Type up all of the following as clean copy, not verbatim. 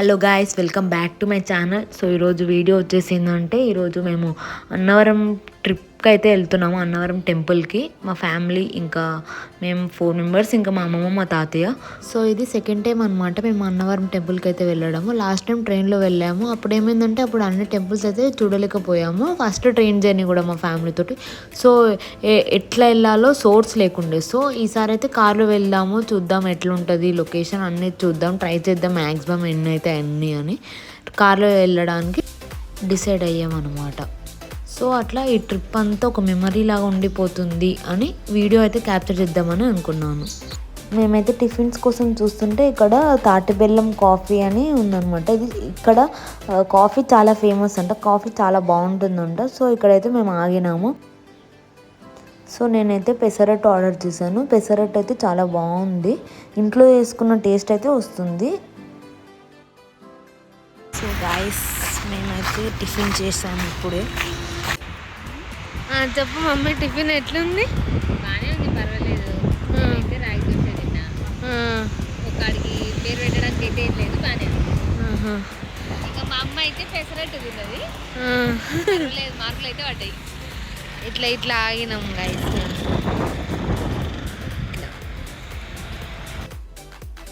Hello guys, welcome back to my channel. So ఈరోజు video వచ్చేసిందంటే ఈరోజు మేము అన్నవరం ట్రిప్కి అయితే వెళ్తున్నాము. అన్నవరం టెంపుల్కి మా ఫ్యామిలీ, ఇంకా మేము 4 మెంబర్స్, ఇంకా మా అమ్మమ్మ మా తాతయ్య. సో ఇది సెకండ్ టైం అనమాట మేము అన్నవరం టెంపుల్కి అయితే వెళ్ళడము. లాస్ట్ టైం ట్రైన్లో వెళ్ళాము. అప్పుడు ఏమైందంటే అప్పుడు అన్ని టెంపుల్స్ అయితే చూడలేకపోయాము. ఫస్ట్ ట్రైన్ జర్నీ కూడా మా ఫ్యామిలీ తోటి. సో ఎట్లా వెళ్ళాలో సోర్స్ లేకుండే. సో ఈసారి అయితే కార్లో వెళ్దాము, చూద్దాం ఎట్లుంటుంది లొకేషన్ అన్నీ చూద్దాం, ట్రై చేద్దాం మ్యాక్సిమం ఎన్ని అయితే అన్నీ అని కార్లో వెళ్ళడానికి డిసైడ్ అయ్యామన్నమాట. సో అట్లా ఈ ట్రిప్ అంతా ఒక మెమరీ లాగా ఉండిపోతుంది అని వీడియో అయితే క్యాప్చర్ చేద్దామని అనుకున్నాను. మేమైతే టిఫిన్స్ కోసం చూస్తుంటే ఇక్కడ తాటి బెల్లం కాఫీ అని ఉందన్నమాట. ఇది ఇక్కడ కాఫీ చాలా ఫేమస్ అంట, కాఫీ చాలా బాగుంటుందంట. సో ఇక్కడైతే మేము ఆగినాము. సో నేనైతే పెసరట్టు ఆర్డర్ చేశాను. పెసరట్టు అయితే చాలా బాగుంది, ఇంట్లో వేసుకున్న టేస్ట్ అయితే వస్తుంది. సో గాయస్, మేమైతే టిఫిన్ చేసాము ఇప్పుడే. చెప్పు మమ్మీ, టిఫిన్ ఎట్లుంది? బాగానే ఉంది, పర్వాలేదు. అయితే రాగి దోశ తిన్నా. ఒక్కడికి పేరు పెట్టడానికి అయితే ఏం లేదు, బాగానే ఉంది. ఇంకా మా అమ్మ అయితే పెసరట్టు తిన్నది, పర్వాలేదు, మార్కులు అయితే పడ్డాయి. ఇట్లా ఆగినాం గైస్.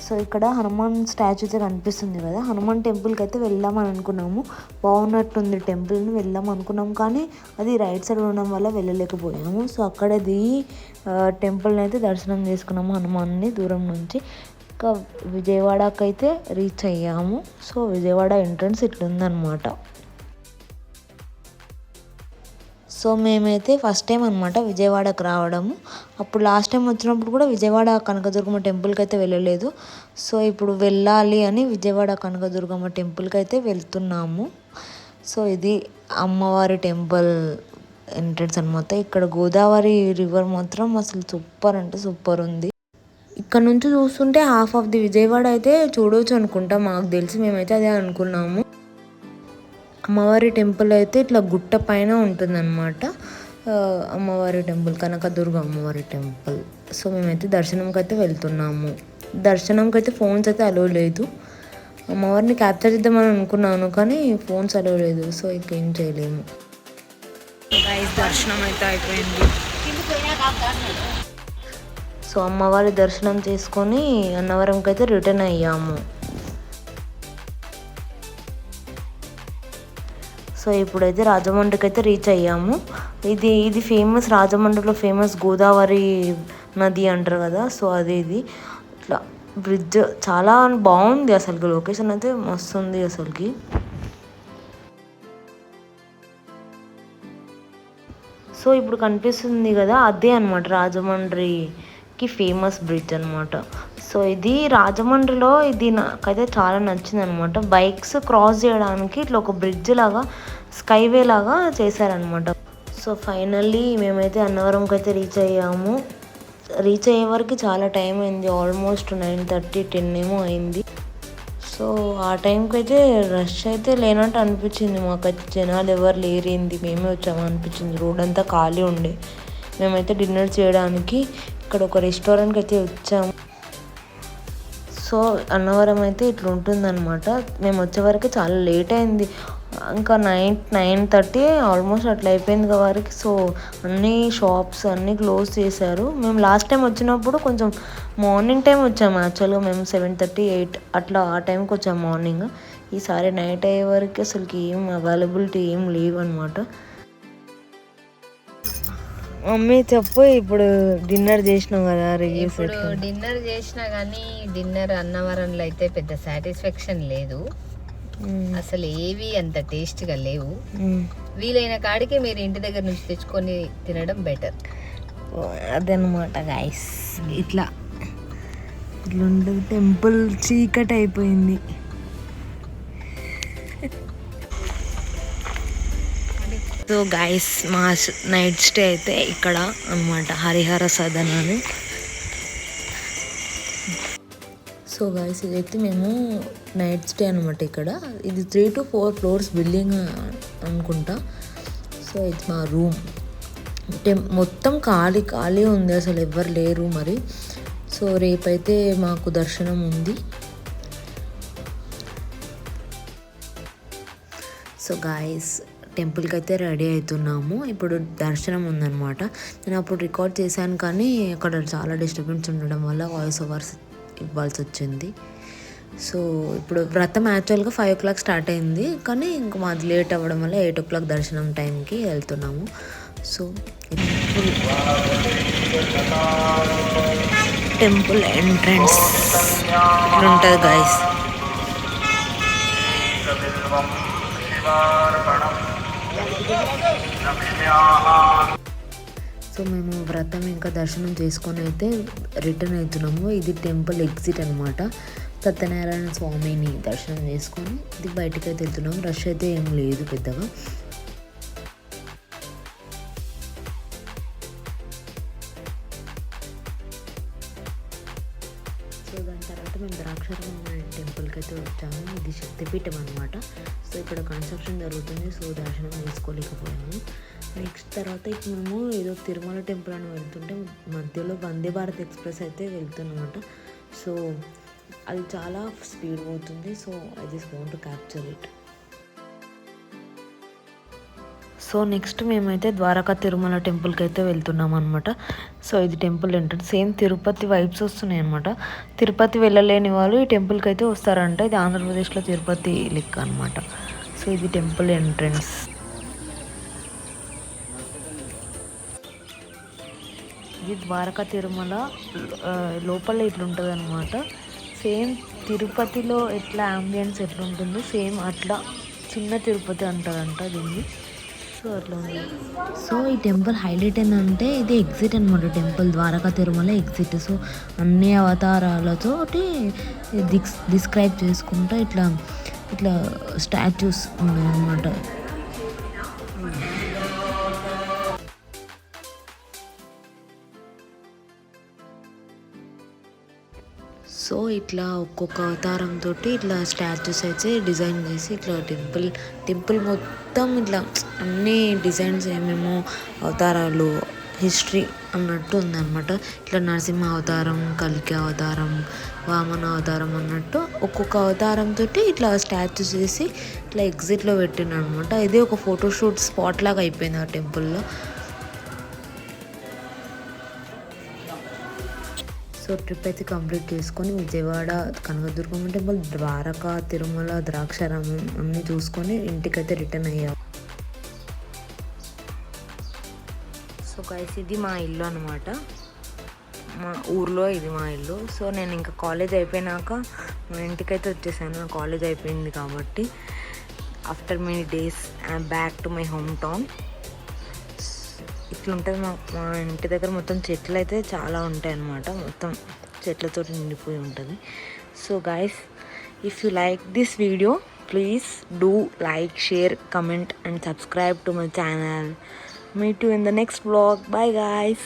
సో ఇక్కడ హనుమాన్ స్టాచ్యూ అయితే కనిపిస్తుంది కదా, హనుమాన్ టెంపుల్కి అయితే వెళ్దామని అనుకున్నాము. బాగున్నట్టుంది టెంపుల్ని, వెళ్దాం అనుకున్నాం కానీ అది రైట్ సైడ్ ఉండడం వల్ల వెళ్ళలేకపోయాము. సో అక్కడది టెంపుల్ని అయితే దర్శనం చేసుకున్నాము, హనుమాన్ని దూరం నుంచి. ఇంకా విజయవాడకి అయితే రీచ్ అయ్యాము. సో విజయవాడ ఎంట్రన్స్ ఇట్లుందనమాట. సో మేమైతే ఫస్ట్ టైం అనమాట విజయవాడకు రావడము. అప్పుడు లాస్ట్ టైం వచ్చినప్పుడు కూడా విజయవాడ కనకదుర్గమ్మ టెంపుల్కి అయితే వెళ్ళలేదు. సో ఇప్పుడు వెళ్ళాలి అని విజయవాడ కనకదుర్గమ్మ టెంపుల్కి అయితే వెళ్తున్నాము. సో ఇది అమ్మవారి టెంపుల్ ఎంట్రన్స్ అనమాట. ఇక్కడ గోదావరి రివర్ మాత్రం అసలు సూపర్ అంటే సూపర్ ఉంది. ఇక్కడ నుంచి చూస్తుంటే హాఫ్ ఆఫ్ ది విజయవాడ అయితే చూడవచ్చు అనుకుంటా, మాకు తెలిసి మేమైతే అదే అనుకున్నాము. అమ్మవారి టెంపుల్ అయితే ఇట్లా గుట్ట పైన ఉంటుందన్నమాట. అమ్మవారి టెంపుల్ కనకదుర్గ అమ్మవారి టెంపుల్. సో మేమైతే దర్శనంకి అయితే వెళ్తున్నాము. దర్శనంకి అయితే ఫోన్స్ అయితే అలో లేదు. అమ్మవారిని క్యాప్చర్ చేద్దామని అనుకున్నాను కానీ ఫోన్స్ అలో లేదు. సో ఇంకేం చేయలేము. దర్శనం అయితే అయిపోయింది. సో అమ్మవారి దర్శనం చేసుకొని అన్నవరంకి అయితే రిటర్న్ అయ్యాము. సో ఇప్పుడైతే రాజమండ్రికి అయితే రీచ్ అయ్యాము. ఇది ఫేమస్, రాజమండ్రిలో ఫేమస్ గోదావరి నది అంటారు కదా. సో ఇది ఇట్లా బ్రిడ్జ్ చాలా బాగుంది, అసలుకి లొకేషన్ అయితే మస్తు ఉంది అసలుకి. సో ఇప్పుడు కనిపిస్తుంది కదా, అదే అనమాట రాజమండ్రికి ఫేమస్ బ్రిడ్జ్ అనమాట. సో ఇది రాజమండ్రిలో ఇది నాకైతే చాలా నచ్చింది అనమాట. బైక్స్ క్రాస్ చేయడానికి ఇట్లా ఒక బ్రిడ్జ్ లాగా, స్కైవే లాగా చేశారనమాట. సో ఫైనల్లీ మేమైతే అన్నవరంకి అయితే రీచ్ అయ్యాము. రీచ్ అయ్యే వరకు చాలా టైం అయింది, ఆల్మోస్ట్ 9:30, 10 ఏమో అయింది. సో ఆ టైంకి అయితే రష్ అయితే లేనట్టు అనిపించింది మాకైతే, జనాలు ఎవరు లేరేంది, మేమే వచ్చాము అనిపించింది. రోడ్ అంతా ఖాళీ ఉండే. మేమైతే డిన్నర్ చేయడానికి ఇక్కడ ఒక రెస్టారెంట్కి అయితే వచ్చాము. సో అన్నవరం అయితే ఇట్లా ఉంటుందన్నమాట. మేము వచ్చే వరకు చాలా లేట్ అయింది, ఇంకా 9:30 ఆల్మోస్ట్ అట్లా అయిపోయింది వరకు. సో అన్ని షాప్స్ అన్నీ క్లోజ్ చేశారు. మేము లాస్ట్ టైం వచ్చినప్పుడు కొంచెం మార్నింగ్ టైం వచ్చాము. యాక్చువల్గా మేము 7:30, 8 అట్లా ఆ టైంకి వచ్చాము మార్నింగ్. ఈసారి నైట్ అయ్యే వరకు అసలుకి ఏం అవైలబిలిటీ ఏం లేవు అనమాట. మమ్మీ చెప్పు, ఇప్పుడు డిన్నర్ చేసినాం కదా, రివ్యూస్. ఇప్పుడు డిన్నర్ చేసినా కానీ డిన్నర్ అన్నవరంలో అయితే పెద్ద సాటిస్ఫాక్షన్ లేదు. అసలు ఏవి అంత టేస్ట్గా లేవు. వీలైన కాడికి మీరు ఇంటి దగ్గర నుంచి తెచ్చుకొని తినడం బెటర్. అదనమాట గైస్. ఇట్లా టెంపుల్ చీకటి అయిపోయింది. సో గైస్, మా నైట్ స్టే అయితే ఇక్కడ అనమాట, హరిహర సదన్ అని. సో గైస్, ఇదైతే మేము నైట్ స్టే అనమాట ఇక్కడ. ఇది 3 to 4 floors బిల్డింగ్ అనుకుంటా. సో ఇది మా రూమ్. మొత్తం ఖాళీ ఉంది, అసలు ఎవ్వరు లేరు మరి. సో రేపైతే మాకు దర్శనం ఉంది. సో గాయస్ టెంపుల్కి అయితే రెడీ అవుతున్నాము. ఇప్పుడు దర్శనం ఉందన్నమాట. నేను అప్పుడు రికార్డ్ చేశాను కానీ అక్కడ చాలా డిస్టర్బెన్స్ ఉండడం వల్ల వాయిస్ ఓవర్స్ ఇవ్వాల్సి వచ్చింది. సో ఇప్పుడు వ్రతం యాక్చువల్గా 5 o'clock స్టార్ట్ అయింది కానీ ఇంకా మాది లేట్ అవ్వడం వల్ల 8 o'clock దర్శనం టైంకి వెళ్తున్నాము. సో టెంపుల్ ఎంట్రన్స్ ఇట్లా ఉంటుంది గాయస్. సో మేము వ్రతం ఇంకా దర్శనం చేసుకొని అయితే రిటర్న్ అవుతున్నాము. ఇది టెంపుల్ ఎగ్జిట్ అనమాట. సత్యనారాయణ స్వామిని దర్శనం చేసుకొని ఇది బయటకు అయితే వెళ్తున్నాము. రష్ అయితే ఏం లేదు పెద్దగా. సో దాని తర్వాత మేము ద్రాక్షారామం టెంపుల్కి అయితే వచ్చాము. ఇది శక్తిపీఠం అనమాట. సో ఇక్కడ కన్స్ట్రక్షన్ జరుగుతుంది. సో దర్శనం చేసుకోలేకపోయాము. నెక్స్ట్ తర్వాత ఇప్పుడు మేము ఏదో తిరుమల టెంపుల్ అని వెళ్తుంటే మధ్యలో వందే భారత్ ఎక్స్ప్రెస్ అయితే వెళ్తున్నమాట. సో అది చాలా స్పీడ్ పోతుంది. So I just want to capture it. So next మేమైతే ద్వారకా తిరుమల టెంపుల్కి అయితే వెళ్తున్నాం అనమాట. సో ఇది temple entrance. Same Tirupati vibes వస్తున్నాయి అనమాట. తిరుపతి వెళ్ళలేని వాళ్ళు ఈ టెంపుల్కి అయితే వస్తారంట. ఇది ఆంధ్రప్రదేశ్లో తిరుపతి లెక్క అనమాట. సో ఇది టెంపుల్ ఎంట్రన్స్. ఇది ద్వారకా తిరుమల లోపల ఇట్లుంటుంది అనమాట. సేమ్ తిరుపతిలో ఎట్లా అంబియన్స్ ఎట్లుంటుందో సేమ్ అట్లా చిన్న తిరుపతి అంటారంట దీన్ని. సో అట్లా ఉంది. సో ఈ టెంపుల్ హైలైట్ ఏంటంటే ఇది ఎగ్జిట్ అనమాట. Temple Dwaraka Tirumala exit. So అన్ని అవతారాలతో డిస్క్రైబ్ చేసుకుంటూ ఇట్లా ఇట్లా స్టాచ్యూస్ ఉన్నాయన్నమాట. సో ఇట్లా ఒక్కొక్క అవతారంతో ఇట్లా స్టాచ్యూస్ అయితే డిజైన్ చేసి ఇట్లా టెంపుల్ మొత్తం ఇట్లా అన్ని డిజైన్స్ ఏమేమో అవతారాలు హిస్టరీ అన్నట్టు ఉందన్నమాట. ఇట్లా నరసింహ అవతారం, కల్కి అవతారం, వామన అవతారం అన్నట్టు ఒక్కొక్క అవతారంతో ఇట్లా స్టాచ్యూస్ చేసి ఇట్లా ఎగ్జిట్లో పెట్టిన అనమాట. ఇది ఒక ఫోటోషూట్ స్పాట్ లాగా అయిపోయింది ఆ టెంపుల్లో. సో ట్రిప్ అయితే కంప్లీట్ చేసుకొని విజయవాడ కనకదుర్గమ్మ టెంపుల్, ద్వారకా తిరుమల, ద్రాక్షారామం అన్నీ చూసుకొని ఇంటికైతే రిటర్న్ అయ్యాం. సో గైస్ ఇది మా ఇల్లు అనమాట. మా ఊర్లో ఇది మా ఇల్లు. సో నేను ఇంకా కాలేజ్ అయిపోయినాక మా ఇంటికైతే వచ్చేసాను. నా కాలేజ్ అయిపోయింది కాబట్టి after many days I'm back to my home town. ఇట్లుంటుంది మా ఇంటి దగ్గర. మొత్తం చెట్లు అయితే చాలా ఉంటాయి అన్నమాట. మొత్తం చెట్లతో నిండిపోయి ఉంటుంది. So guys if you like this video please do like, share, comment and subscribe to my channel. Meet you in the next vlog. Bye guys.